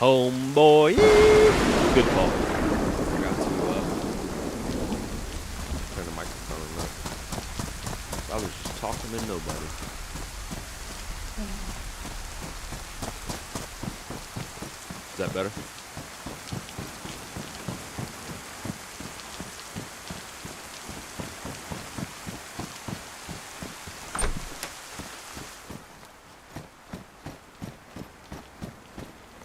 Homeboy. Good call. Forgot to turn the microphone up. I was just talking to nobody. Is that better?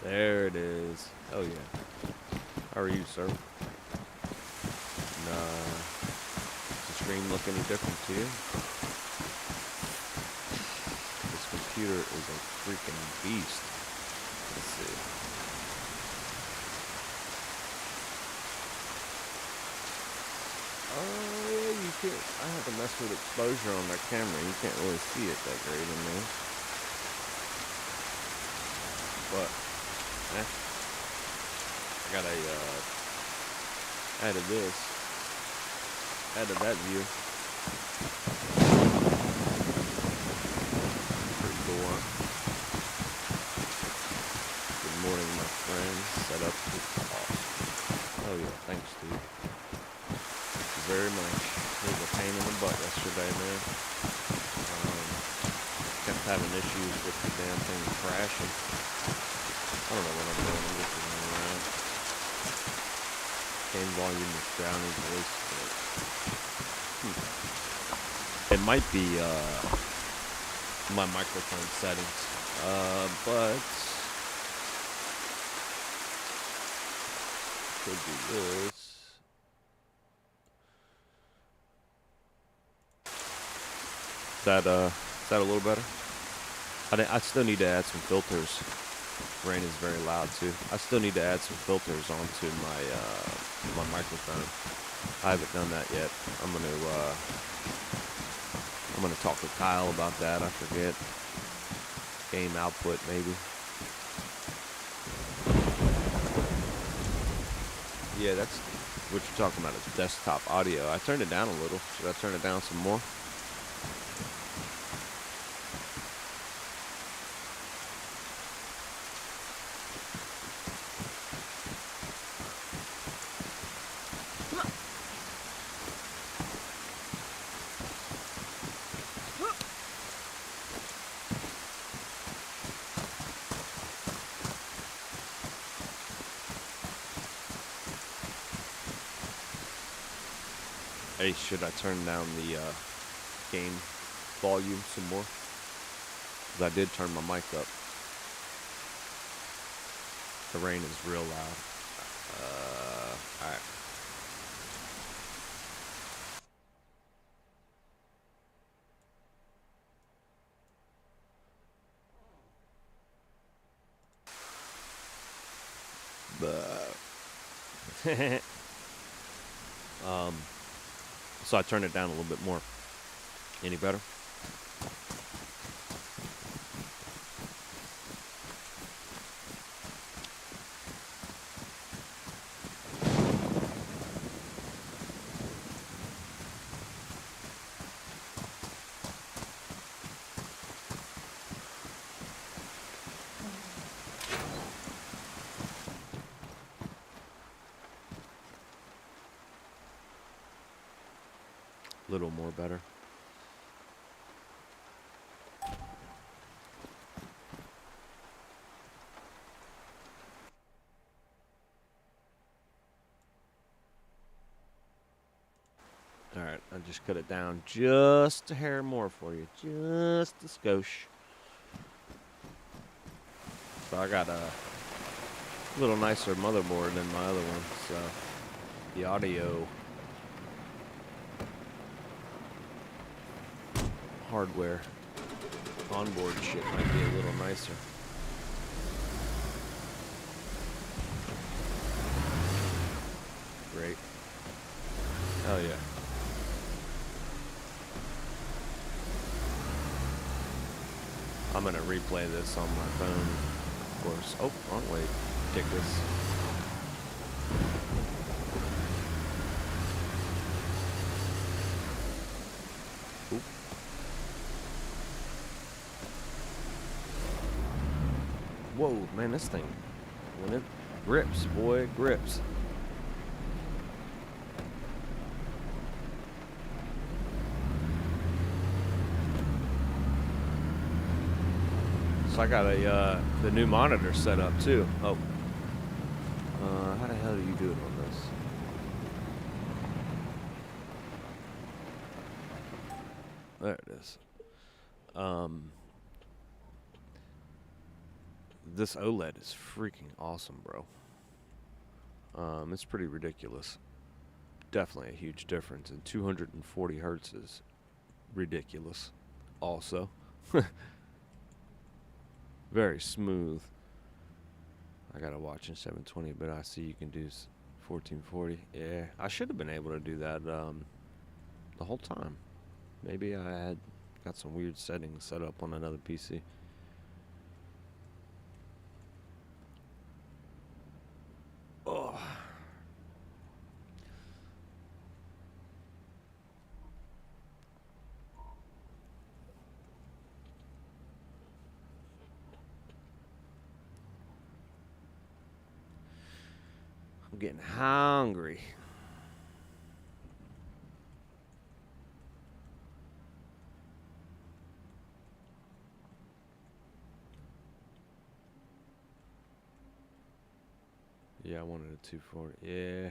There it is. Oh yeah. How are you, sir? Nah. Does the screen look any different to you? This computer is a freaking beast. Let's see. Oh yeah, you can't. I have to mess with exposure on that camera. You can't really see it that great in there. But I got added this, added that view. Pretty cool, huh? Good morning, my friends. Set up the awesome. Oh yeah, thanks, dude. Thank you very much. It was a pain in the butt yesterday, man. Kept having issues with the damn thing crashing. I don't know what I'm doing. I'm just running around. Game volume is drowning voice. It might be my microphone settings, but could be this. Is that a little better? I still need to add some filters. Rain is very loud too. I still need to add some filters onto my my microphone. I haven't done that yet. I'm gonna talk to Kyle about that. I forget. Game output maybe. Yeah, that's what you're talking about. Is desktop audio. I turned it down a little. Should I turn it down some more? Hey, should I turn down the game volume some more? Because I did turn my mic up. The rain is real loud. Alright. So I turned it down a little bit more. Any better? A little more better. Alright, I just cut it down just a hair more for you. Just a skosh. So I got a little nicer motherboard than my other one, so the audio hardware onboard shit might be a little nicer. Great. Hell yeah. I'm gonna replay this on my phone, of course. Oh, wrong way. Take this. Oop. Whoa, man, this thing When it grips, boy, it grips. So I got a the new monitor set up too. Oh, how the hell do you do it on this? There it is. This OLED is freaking awesome, bro. It's pretty ridiculous. Definitely a huge difference, and 240 hertz is ridiculous. Also, very smooth. I gotta watch in 720, but I see you can do 1440. Yeah, I should have been able to do that the whole time. Maybe I had got some weird settings set up on another PC. Oh. I'm getting hungry. Yeah, I wanted a 240. Yeah,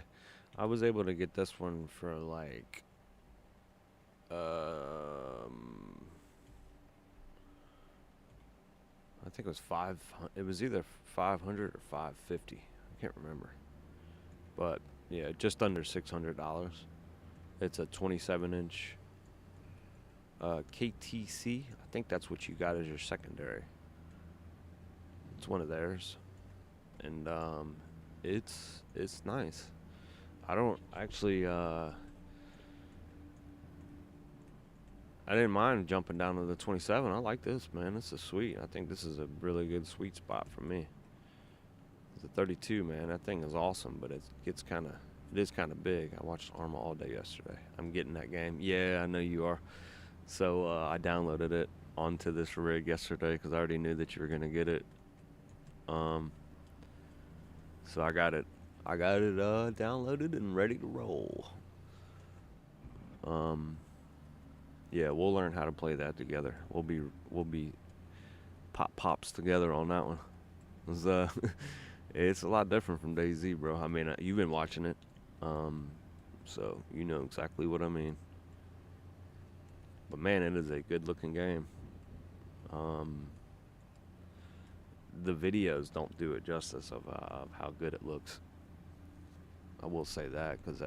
I was able to get this one for like, I think it was five. It was either 500 or 550. I can't remember, but yeah, just under $600. It's a 27-inch KTC. I think that's what you got as your secondary. It's one of theirs, and it's nice. I don't actually. I didn't mind jumping down to the 27. I like this, man. This is sweet. I think this is a really good sweet spot for me. The 32, man, that thing is awesome, but it is kind of big. I watched Arma all day yesterday. I'm getting that game. Yeah, I know you are. So I downloaded it onto this rig yesterday because I already knew that you were gonna get it. So I got it. Downloaded and ready to roll. Yeah, we'll learn how to play that together. We'll be pops together on that one. It's, it's a lot different from DayZ, bro. I mean, you've been watching it, so you know exactly what I mean. But man, it is a good-looking game. The videos don't do it justice of how good it looks. I will say that because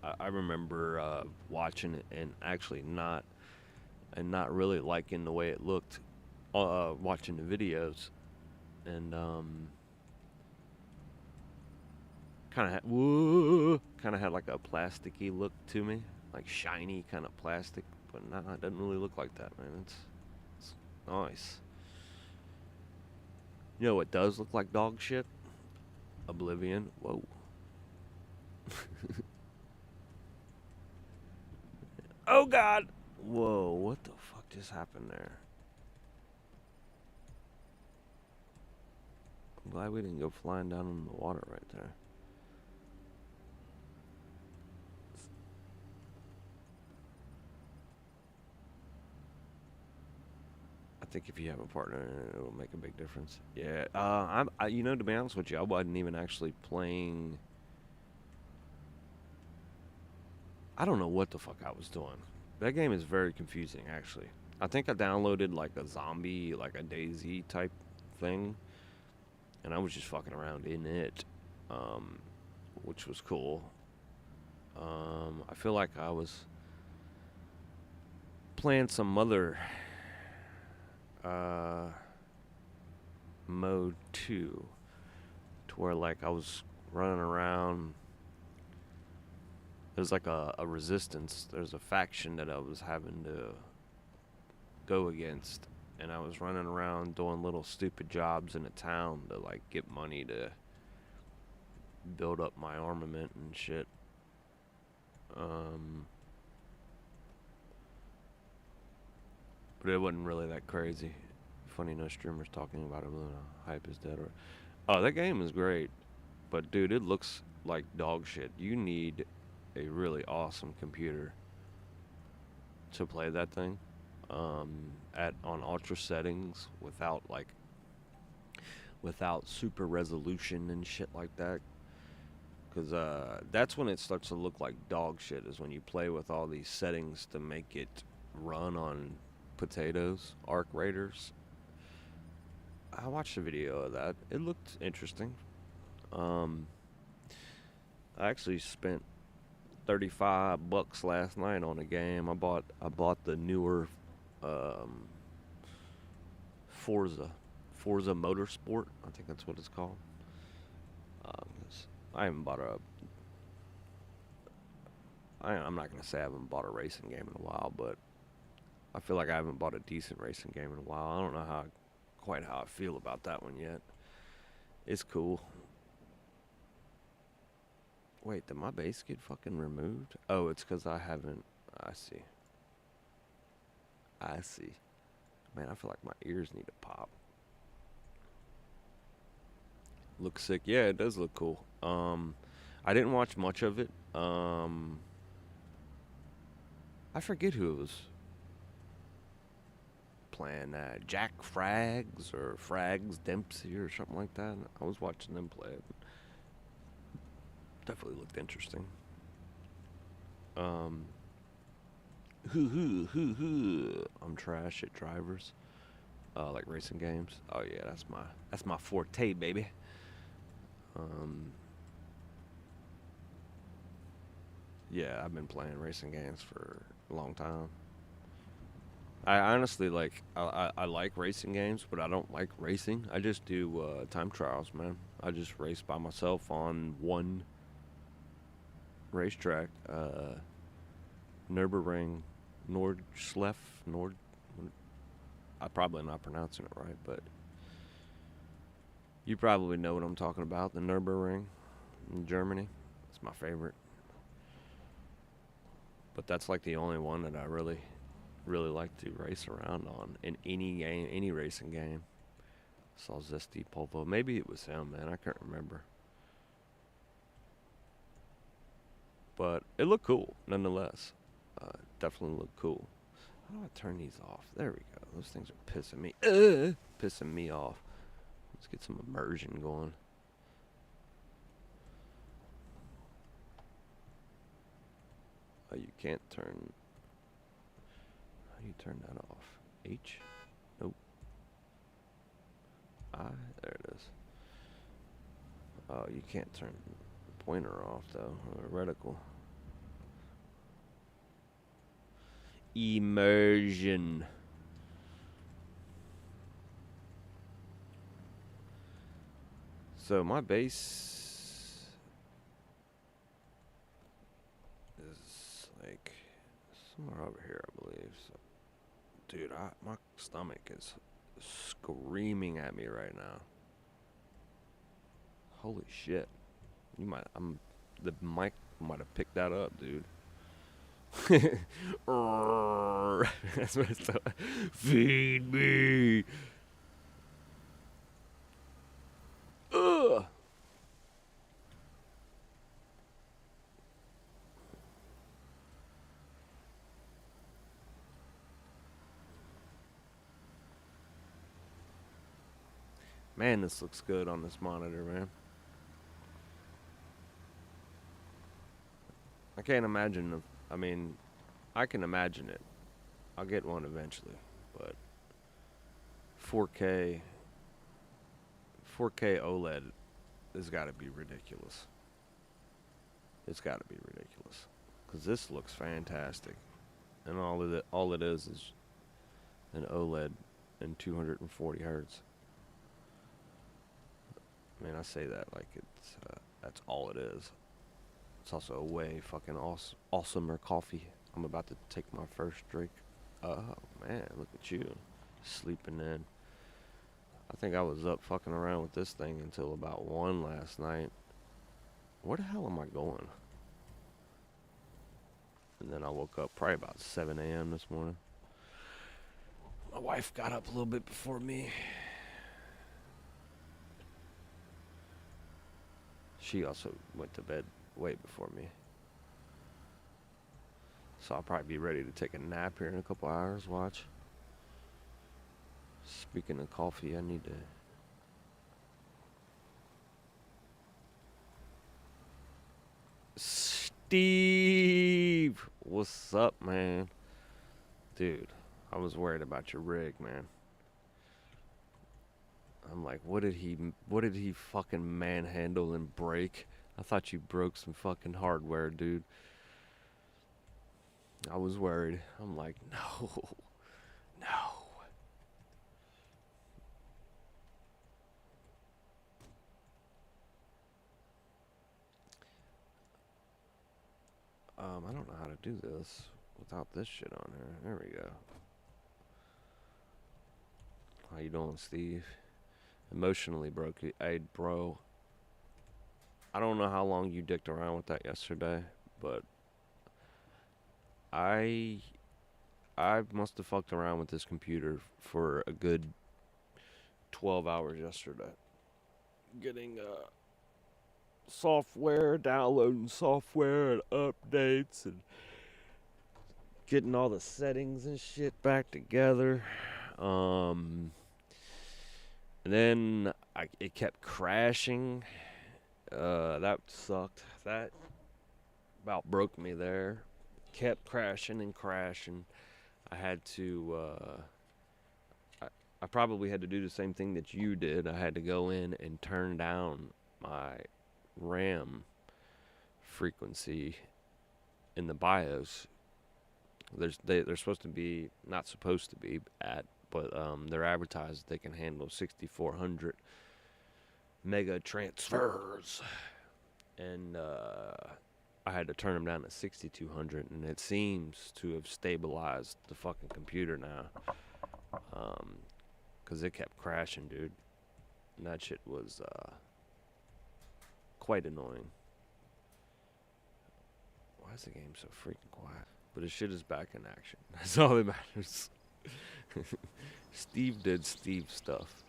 I remember watching it and actually not really liking the way it looked watching the videos, and kind of had like a plasticky look to me, like shiny kind of plastic, but nah, it doesn't really look like that, man. It's nice. You know what does look like dog shit? Oblivion. Whoa. Oh God. Whoa, what the fuck just happened there? I'm glad we didn't go flying down in the water right there. I think if you have a partner, it'll make a big difference. Yeah, you know, to be honest with you, I wasn't even actually playing. I don't know what the fuck I was doing. That game is very confusing, actually. I think I downloaded like a zombie, like a DayZ type thing, and I was just fucking around in it, um, which was cool. I feel like I was playing some other uh, mode too, to where like I was running around. There's like a resistance. There's a faction that I was having to go against, and I was running around doing little stupid jobs in a town to like get money to build up my armament and shit. But it wasn't really that crazy. Funny, no streamers talking about it. Hype is dead. Oh, that game is great, but dude, it looks like dog shit. You need a really awesome computer to play that thing. At on ultra settings without super resolution and shit like that. Because that's when it starts to look like dog shit, is when you play with all these settings to make it run on potatoes, Arc Raiders. I watched a video of that. It looked interesting. Um, I actually spent $35 last night on a game. I bought the newer um, Forza Forza Motorsport. I think that's what it's called. I haven't bought a. I'm not gonna say I haven't bought a racing game in a while, but I feel like I haven't bought a decent racing game in a while. I don't know quite how I feel about that one yet. It's cool. Wait, did my bass get fucking removed? Oh, it's because I haven't. I see. I see. Man, I feel like my ears need to pop. Looks sick. Yeah, it does look cool. I didn't watch much of it. I forget who it was playing. Jack Frags or Frags Dempsey or something like that. I was watching them play it. Definitely looked interesting. Um, I'm trash at drivers. Like racing games. Oh yeah, that's my forte, baby. Um, yeah, I've been playing racing games for a long time. I honestly I like racing games, but I don't like racing. I just do time trials, man. I just race by myself on one racetrack, Nürburgring Nordschleife Nord. I'm probably not pronouncing it right, but you probably know what I'm talking about. The Nürburgring in Germany. It's my favorite, but that's like the only one that I really like to race around on in any game, any racing game. Saw Zesty Polvo. Maybe it was him, man. I can't remember. But it looked cool, nonetheless. Definitely looked cool. How do I turn these off? There we go. Those things are pissing me off. Let's get some immersion going. You can't turn. How do you turn that off? H? Nope. I? There it is. Oh, you can't turn the pointer off, though. Or the reticle. Immersion. So my base is like somewhere over here, I believe. So, dude, my stomach is screaming at me right now. Holy shit! The mic might have picked that up, dude. That's what it's feed me. Ugh. Man, this looks good on this monitor, man. I can't imagine. I mean, I can imagine it. I'll get one eventually, but 4K, 4K OLED has got to be ridiculous. It's got to be ridiculous, because this looks fantastic, and all it is an OLED and 240 hertz. I mean, I say that like that's all it is. It's also a way fucking awesomer coffee. I'm about to take my first drink. Oh man, look at you, sleeping in. I think I was up fucking around with this thing until about 1 last night. Where the hell am I going? And then I woke up probably about 7 a.m. this morning. My wife got up a little bit before me. She also went to bed way before me. So I'll probably be ready to take a nap here in a couple hours, watch. Speaking of coffee, I need to... Steve! What's up, man? Dude, I was worried about your rig, man. I'm like, what did he fucking manhandle and break? I thought you broke some fucking hardware, dude. I was worried. I'm like, no. No. I don't know how to do this without this shit on here. There we go. How you doing, Steve? Emotionally broke. Bro, I don't know how long you dicked around with that yesterday, but I must have fucked around with this computer for a good 12 hours yesterday. Getting software, downloading software and updates, and getting all the settings and shit back together. And then it kept crashing. That sucked. That about broke me there. Kept crashing and crashing. I had to, I probably had to do the same thing that you did. I had to go in and turn down my RAM frequency in the BIOS. They're supposed to be, not supposed to be at, but they're advertised they can handle 6400 mega transfers, and I had to turn them down to 6200, and it seems to have stabilized the fucking computer now, because it kept crashing, dude, and that shit was quite annoying. Why is the game so freaking quiet? But his shit is back in action. That's all that matters. Steve did Steve stuff.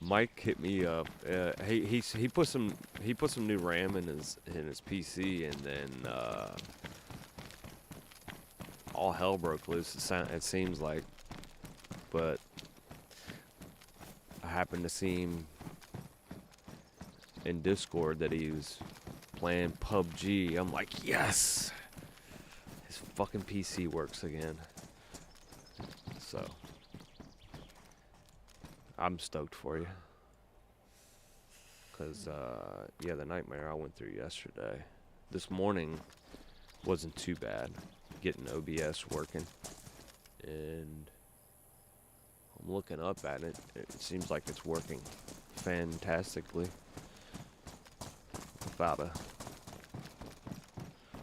Mike hit me up. He put some new RAM in his PC, and then all hell broke loose. It seems like, but I happened to see him in Discord that he was playing PUBG. I'm like, yes, his fucking PC works again. So I'm stoked for you. Cause yeah, the nightmare I went through yesterday. This morning wasn't too bad. Getting OBS working, and I'm looking up at it. It seems like it's working fantastically.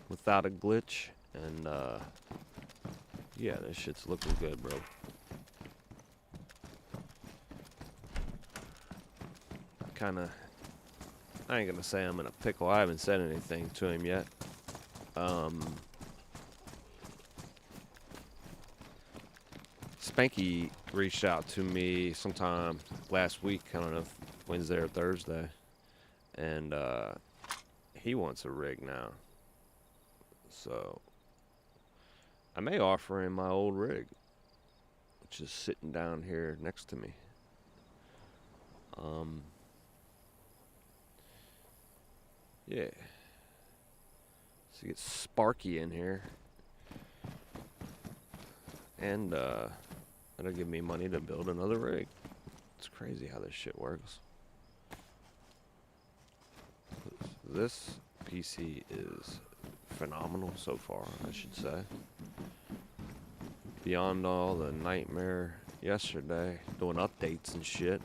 Without a glitch, and yeah, this shit's looking good, bro. I ain't gonna say I'm in a pickle. I haven't said anything to him yet. Spanky reached out to me sometime last week. I don't know if Wednesday or Thursday, and he wants a rig now. So I may offer him my old rig, which is sitting down here next to me. Yeah. So get Sparky in here, and it'll give me money to build another rig. It's crazy how this shit works. This PC is phenomenal so far, I should say. Beyond all the nightmare yesterday, doing updates and shit.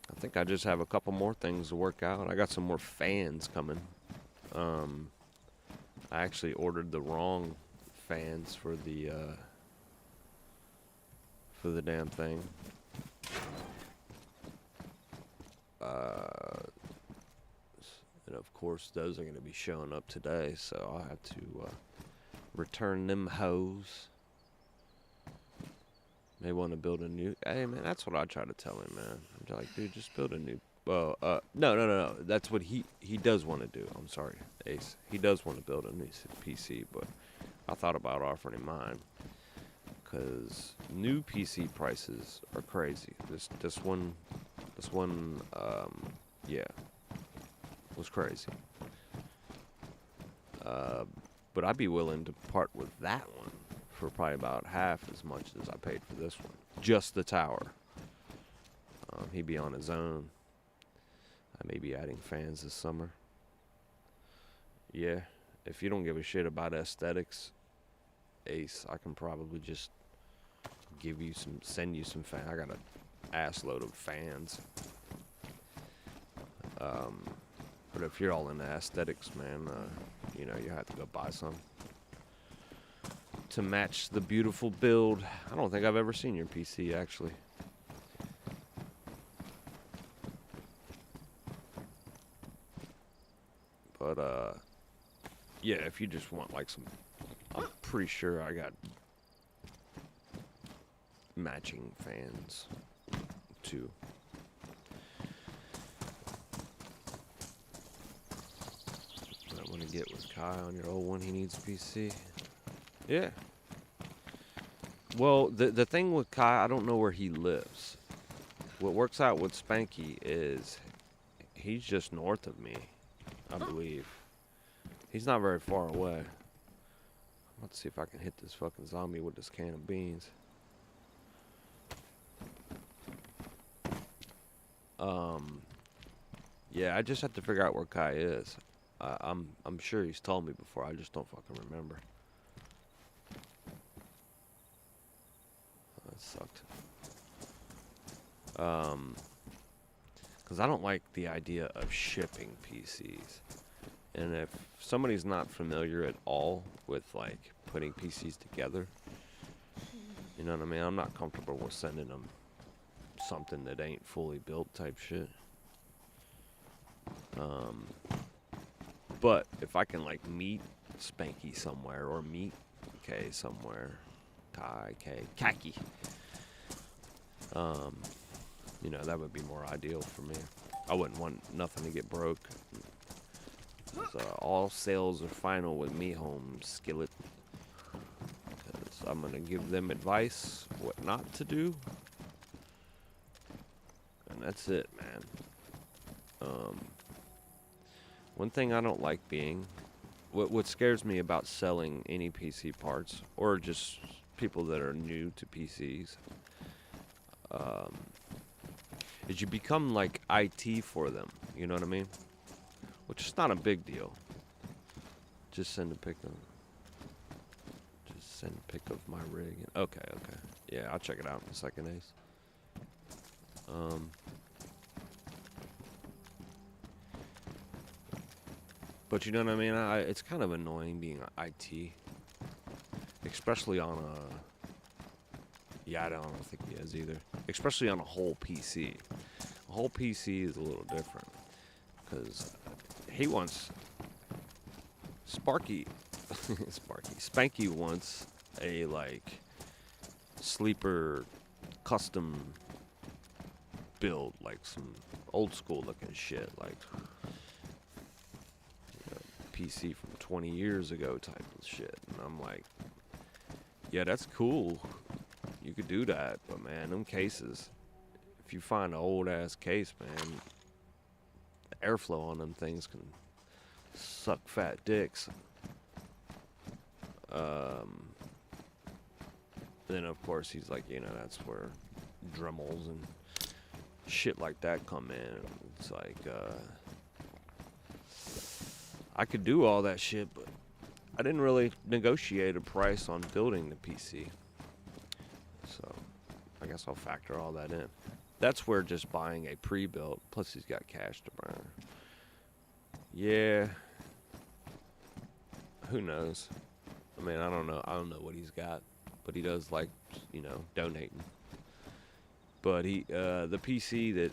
I think I just have a couple more things to work out. I got some more fans coming. I actually ordered the wrong fans for the damn thing. And of course, those are going to be showing up today, so I'll have to return them hoes. They want to build a new. Hey man, that's what I try to tell him, man. I'm like, dude, just build a new. No. That's what he does want to do. I'm sorry, Ace. He does want to build a new PC, but I thought about offering him mine because new PC prices are crazy. This one, yeah, was crazy. Uh, but I'd be willing to part with that one for probably about half as much as I paid for this one. Just the tower. He'd be on his own. I may be adding fans this summer. Yeah, if you don't give a shit about aesthetics, Ace, I can probably just send you some fans. I got an ass load of fans. But if you're all into aesthetics, man, you have to go buy some to match the beautiful build. I don't think I've ever seen your PC, actually. But, yeah, if you just want, like, I'm pretty sure I got matching fans, too. I want to get with Kai on your old one. He needs a PC. Yeah. Well, the thing with Kai, I don't know where he lives. What works out with Spanky is he's just north of me, I believe. He's not very far away. Let's see if I can hit this fucking zombie with this can of beans. Yeah, I just have to figure out where Kai is. I'm sure he's told me before. I just don't fucking remember. That sucked. Because I don't like the idea of shipping PCs. And if somebody's not familiar at all with, like, putting PCs together, you know what I mean? I'm not comfortable with sending them something that ain't fully built type shit. But if I can, like, meet Spanky somewhere or meet Kay somewhere, Kaki, that would be more ideal for me. I wouldn't want nothing to get broke. So all sales are final with me home, Skillet. Because I'm going to give them advice what not to do. And that's it, man. One thing I don't like being... What scares me about selling any PC parts, or just people that are new to PCs, is you become like IT for them. You know what I mean? Which is not a big deal. Just send a pic of my rig. Okay. Yeah, I'll check it out in a second, Ace. But you know what I mean? It's kind of annoying being IT. Especially on a... Yeah, I don't think he is either. Especially on a whole PC. A whole PC is a little different. Because he wants... Spanky wants a, like, sleeper custom build. Like some old school looking shit. Like... PC from 20 years ago type of shit. And I'm like, yeah, that's cool. You could do that. But, man, them cases, if you find an old-ass case, man, the airflow on them things can suck fat dicks. Then, of course, he's like, that's where Dremels and shit like that come in. It's like, I could do all that shit, but I didn't really negotiate a price on building the PC. So, I guess I'll factor all that in. That's where just buying a pre-built, plus he's got cash to burn. Yeah. Who knows? I mean, I don't know. I don't know what he's got, but he does like, donating. But the PC that...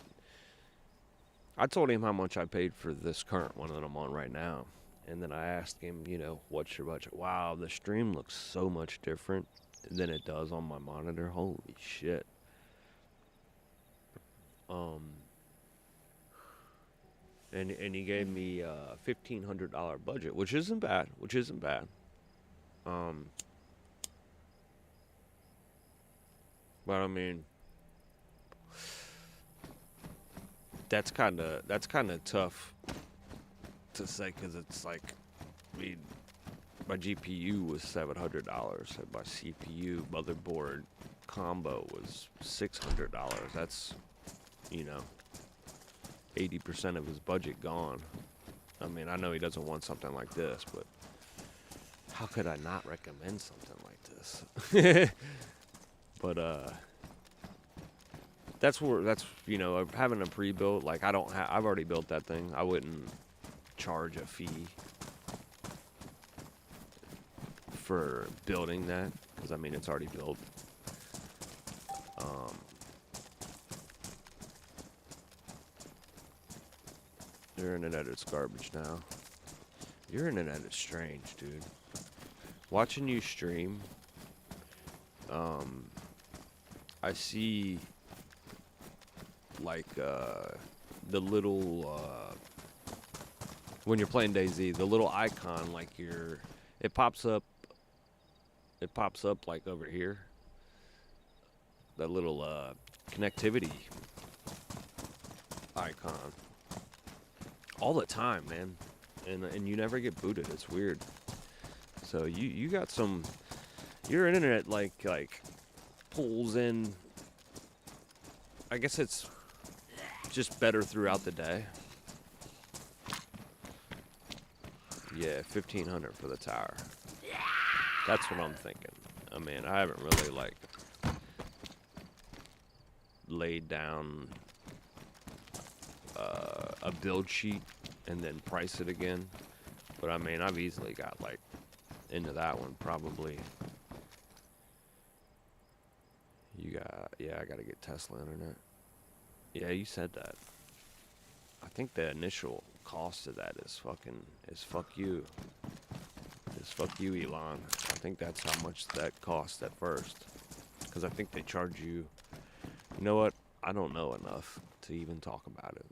I told him how much I paid for this current one that I'm on right now. And then I asked him, what's your budget? Wow, the stream looks so much different. than it does on my monitor. Holy shit. Um, and he gave me a $1,500 budget, which isn't bad. Which isn't bad. Um, but I mean, that's kind of tough to say because it's like, I mean, my GPU was $700, and my CPU motherboard combo was $600. That's, you know, 80% of his budget gone. I mean, I know he doesn't want something like this, but how could I not recommend something like this? But that's having a pre-built, like I've already built that thing. I wouldn't charge a fee for building that because I mean it's already built. Um, your internet is garbage now. Your internet is strange, dude. Watching you stream, um, I see like the little when you're playing DayZ, the little icon like it pops up. It pops up like over here. That little connectivity icon all the time, man, and you never get booted. It's weird. So you got some. Your internet like pulls in. I guess it's just better throughout the day. Yeah, 1,500 for the tower. That's what I'm thinking. I mean, I haven't really like laid down a build sheet and then price it again. But I mean, I've easily got like into that one probably. Yeah, I gotta get Tesla internet. Yeah, you said that. I think the initial cost of that is fuck you. Is fuck you, Elon. I think that's how much that cost at first. Because I think they charge you. You know what? I don't know enough to even talk about it.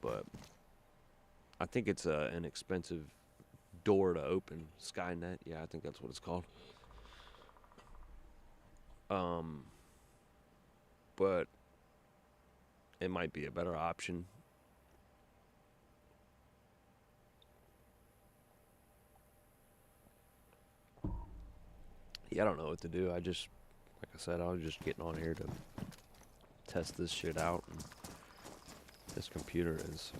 But I think it's an expensive door to open. Skynet. Yeah, I think that's what it's called. But it might be a better option. Yeah, I don't know what to do. Like I said, I was just getting on here to test this shit out. And this computer is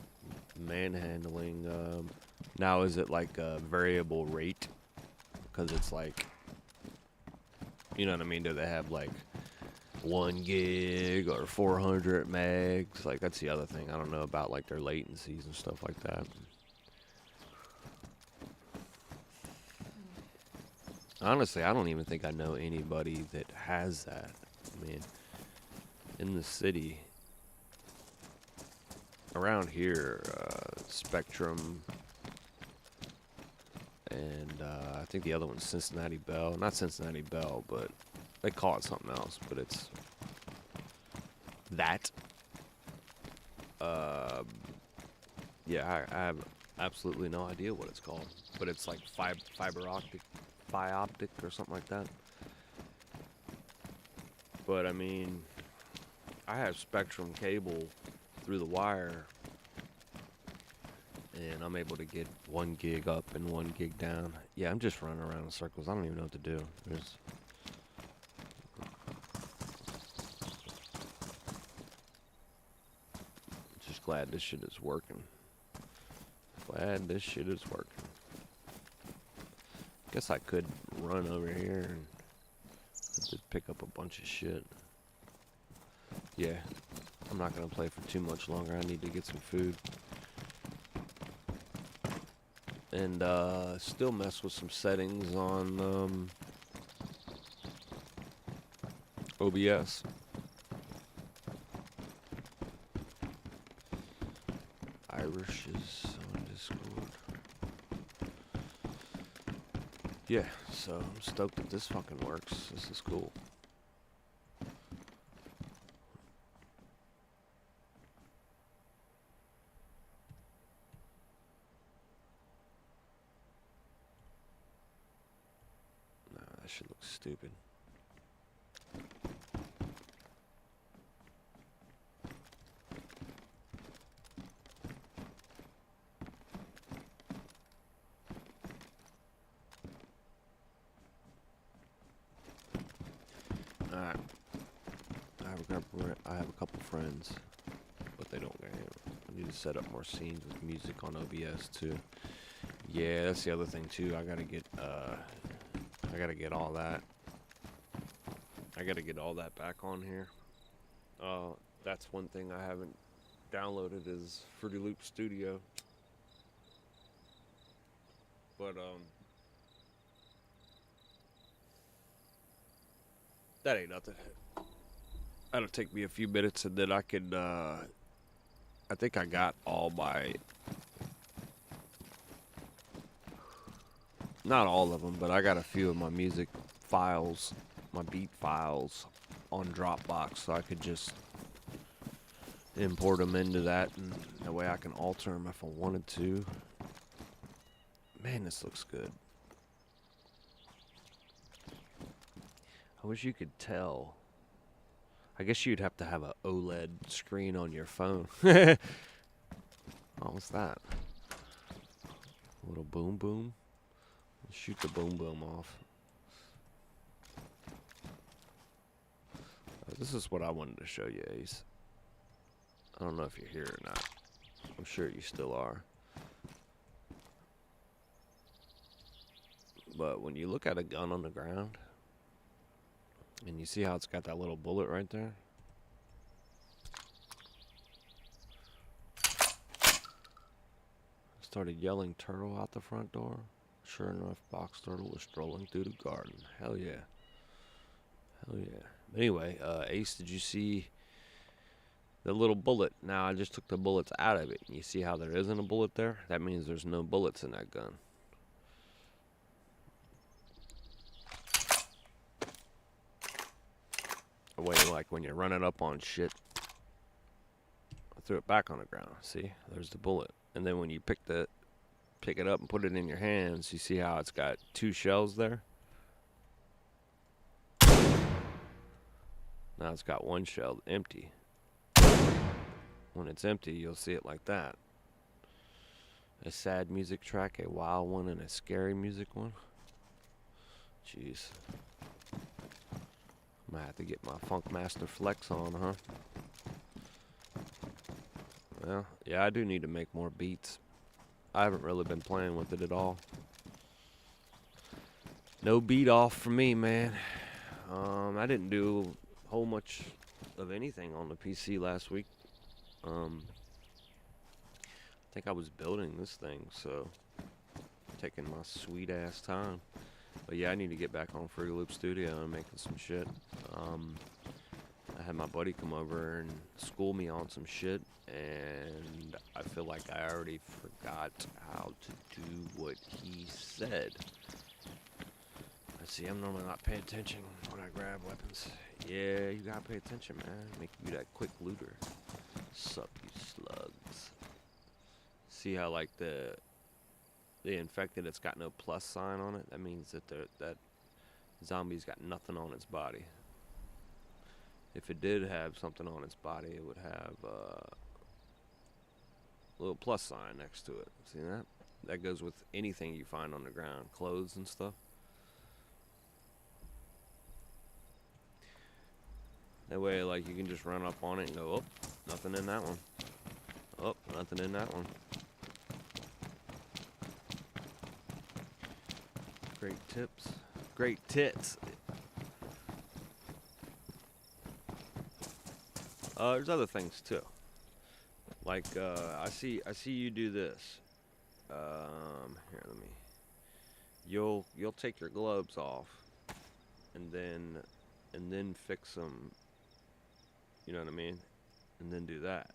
manhandling. Now, is it like a variable rate? Because it's like, you know what I mean? Do they have like 1 gig or 400 megs? Like, that's the other thing. I don't know about like their latencies and stuff like that. Honestly, I don't even think I know anybody that has that. I mean, in the city, around here, Spectrum, and I think the other one's Cincinnati Bell. Not Cincinnati Bell, but they call it something else, but it's that. Yeah, I have absolutely no idea what it's called, but it's like fiber optic, optic or something like that. But I mean, I have Spectrum cable through the wire, and I'm able to get 1 gig up and 1 gig down. Yeah, I'm just running around in circles. I don't even know what to do. Just glad this shit is working. Glad this shit is working. Guess I could run over here and just pick up a bunch of shit. Yeah, I'm not gonna play for too much longer. I need to get some food. And still mess with some settings on OBS. Irish is on Discord. Yeah, so I'm stoked that this fucking works. This is cool. Nah, that shit looks stupid. Alright. I have a couple friends, but they don't game. I need to set up more scenes with music on OBS too. Yeah, that's the other thing too. I gotta get all that. I gotta get all that back on here. That's one thing I haven't downloaded is Fruity Loop Studio. But that ain't nothing. That'll take me a few minutes and then I can I think I got all my, not all of them, but I got a few of my music files, my beat files on Dropbox, so I could just import them into that, and that way I can alter them if I wanted to. Man, this looks good. I wish you could tell. I guess you'd have to have an OLED screen on your phone. What was that? A little boom boom? Shoot the boom boom off. This is what I wanted to show you, Ace. I don't know if you're here or not. I'm sure you still are. But when you look at a gun on the ground, and you see how it's got that little bullet right there? Started yelling turtle out the front door. Sure enough, Box Turtle was strolling through the garden. Hell yeah. Hell yeah. Anyway, Ace, did you see the little bullet? Now, I just took the bullets out of it. You see how there isn't a bullet there? That means there's no bullets in that gun. The way, like, when you're running up on shit. I threw it back on the ground. See? There's the bullet. And then when you pick it up and put it in your hands, you see how it's got 2 shells there? Now it's got 1 shell empty. When it's empty, you'll see it like that. A sad music track, a wild one, and a scary music one. Jeez. Might have to get my Funkmaster Flex on, huh? Well, yeah, I do need to make more beats. I haven't really been playing with it at all. No beat off for me, man. I didn't do a whole much of anything on the PC last week. I think I was building this thing, so taking my sweet ass time. But yeah, I need to get back on Fruity Loop Studio and making some shit. I had my buddy come over and school me on some shit, and I feel like I already forgot how to do what he said. Let's see, I'm normally not paying attention when I grab weapons. Yeah, you gotta pay attention, man. Make you that quick looter. Sup, you slugs. See how, like, the infected, it's got no plus sign on it? That means that that zombie's got nothing on its body. If it did have something on its body, it would have a little plus sign next to it. See that? That goes with anything you find on the ground, clothes and stuff. That way, like, you can just run up on it and go, oh, nothing in that one. Oh, nothing in that one. Great tips. Great tits. There's other things too. Like I see you do this. Here, let me. You'll take your gloves off, and then fix them. You know what I mean? And then do that.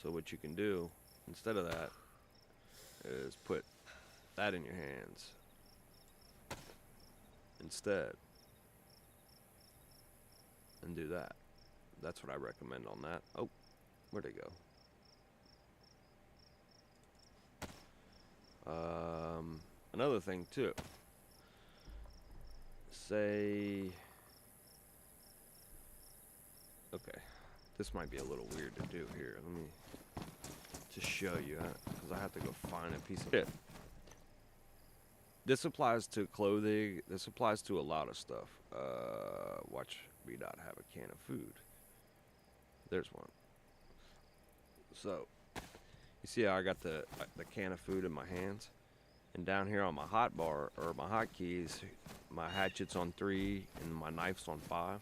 So what you can do instead of that is put that in your hands. instead and do that. That's what I recommend on that. Oh, where'd it go? Another thing too. Say, okay, this might be a little weird to do here. Let me just show you, because I have to go find a piece of it. This applies to clothing. This applies to a lot of stuff. Watch me not have a can of food. There's one. So, you see how I got the can of food in my hands? And down here on my hot bar, or my hotkeys, my hatchet's on 3 and my knife's on 5.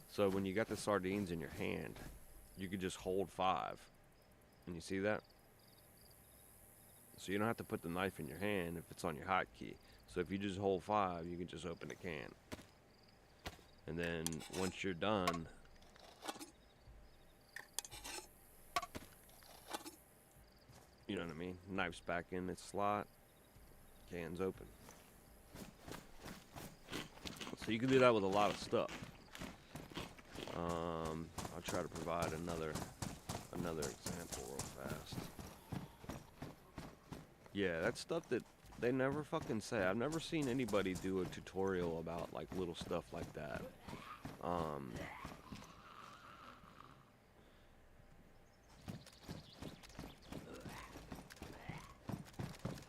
So when you got the sardines in your hand, you could just hold 5. And you see that? So you don't have to put the knife in your hand if it's on your hotkey. So if you just hold 5, you can just open the can. And then once you're done, you know what I mean? Knife's back in its slot, can's open. So you can do that with a lot of stuff. I'll try to provide another example real fast. Yeah, that's stuff that they never fucking say. I've never seen anybody do a tutorial about like little stuff like that. I'm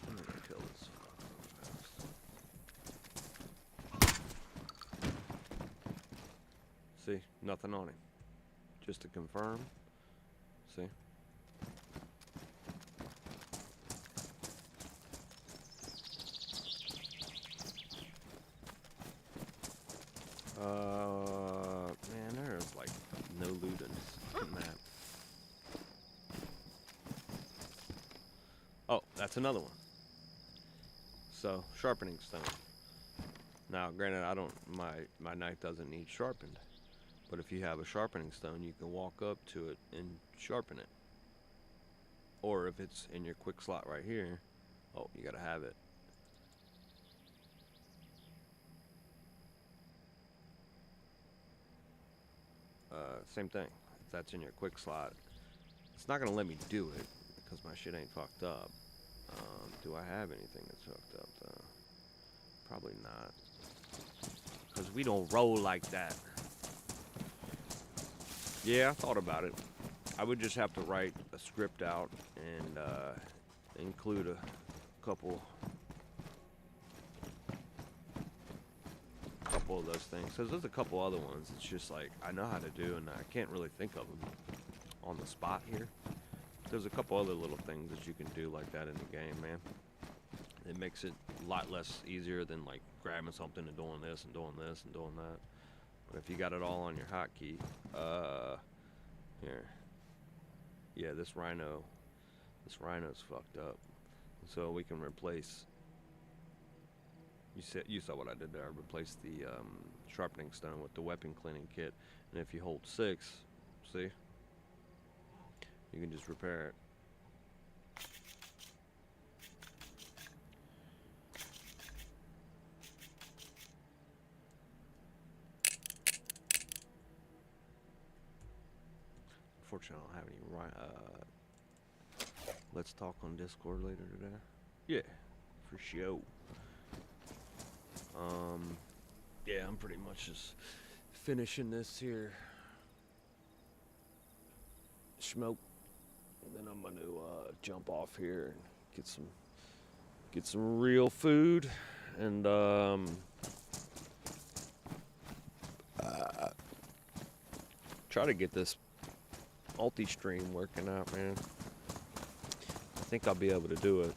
gonna kill this fucker real fast. See, nothing on him. Just to confirm. See? Man, there's like no loot in this map. Oh, that's another one. So, sharpening stone. Now, granted, my knife doesn't need sharpened. But if you have a sharpening stone, you can walk up to it and sharpen it. Or if it's in your quick slot right here, oh, you gotta have it. Same thing. If that's in your quick slot, it's not gonna let me do it because my shit ain't fucked up. Do I have anything that's fucked up though? Probably not. Because we don't roll like that. Yeah, I thought about it. I would just have to write a script out and include a couple of those things. Because there's a couple other ones. It's just like I know how to do, and I can't really think of them on the spot here. There's a couple other little things that you can do like that in the game, man. It makes it a lot less easier than like grabbing something and doing this and doing this and doing that. But if you got it all on your hotkey, here, yeah, this rhino's fucked up. So we can replace. You saw what I did there. I replaced the sharpening stone with the weapon cleaning kit, and if you hold 6, see, you can just repair it. Unfortunately, I don't have any let's talk on Discord later today. Yeah, for sure. Yeah, I'm pretty much just finishing this here smoke, and then I'm gonna jump off here and get some real food, and try to get this multi-stream working out, man. I think I'll be able to do it.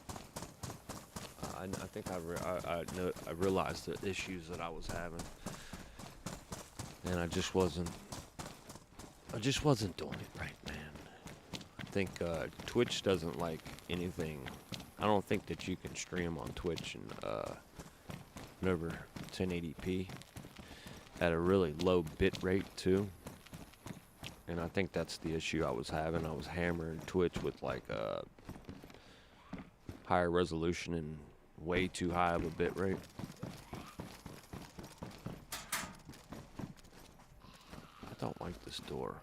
I think I realized the issues that I was having, and I just wasn't doing it right, man. I think Twitch doesn't like anything. I don't think that you can stream on Twitch and over 1080p at a really low bit rate too. And I think that's the issue I was having. I was hammering Twitch with like a higher resolution and way too high of a bit rate. don't like this door.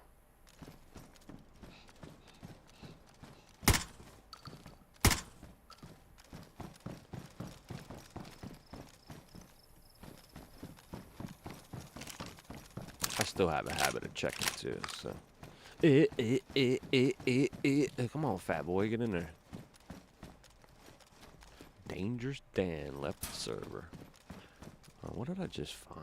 I still have a habit of checking too, so. Come on, fat boy, get in there. Dangerous Dan left the server. What did I just find?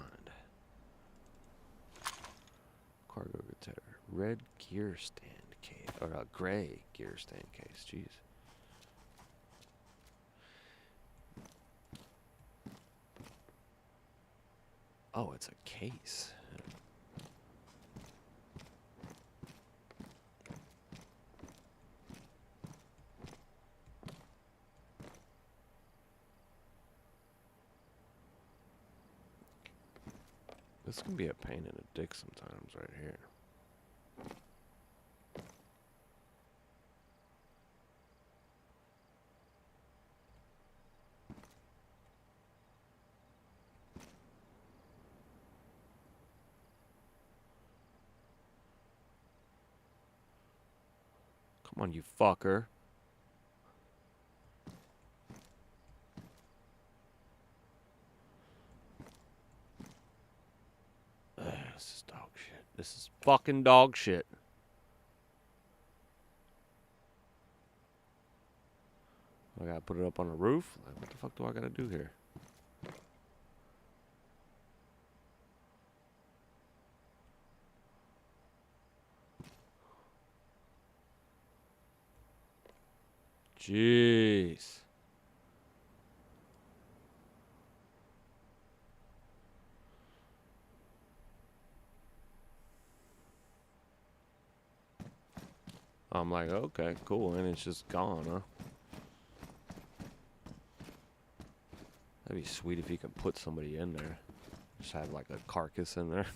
Cargo container. Red gear stand case. Or a gray gear stand case. Jeez. Oh, it's a case. This can be a pain in the dick sometimes right here. Come on, you fucker. This is dog shit. This is fucking dog shit. I gotta put it up on the roof? Like, what the fuck do I gotta do here? Jeez. I'm like, okay, cool, and it's just gone, huh? That'd be sweet if you could put somebody in there. Just have like a carcass in there.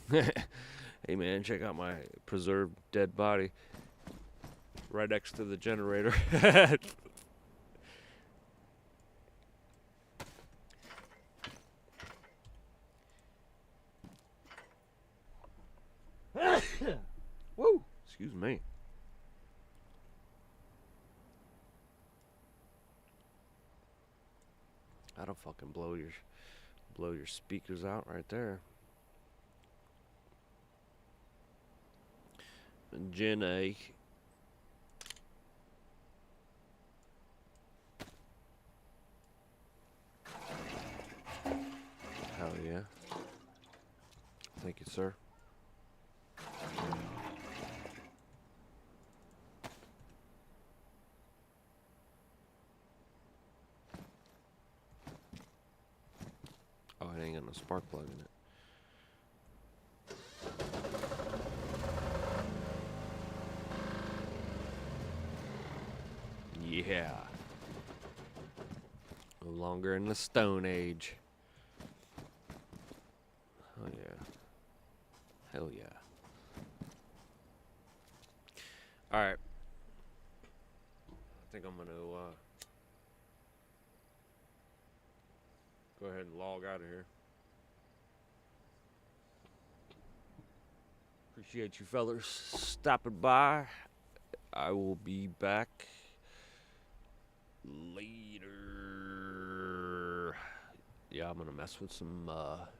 Hey man, check out my preserved dead body. Right next to the generator. Woo! Excuse me. That'll fucking blow your speakers out right there. Gen A. Hell yeah. Thank you, sir. Oh, it ain't got no spark plug in it. Yeah. No longer in the Stone Age. Oh yeah. Hell yeah. Alright. I think I'm gonna go ahead and log out of here. Appreciate you fellers stopping by. I will be back later. Yeah, I'm gonna mess with some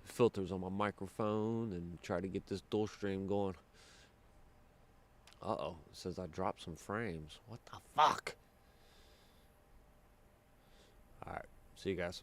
filters on my microphone and try to get this dual stream going. Uh-oh, it says I dropped some frames. What the fuck? Alright, see you guys.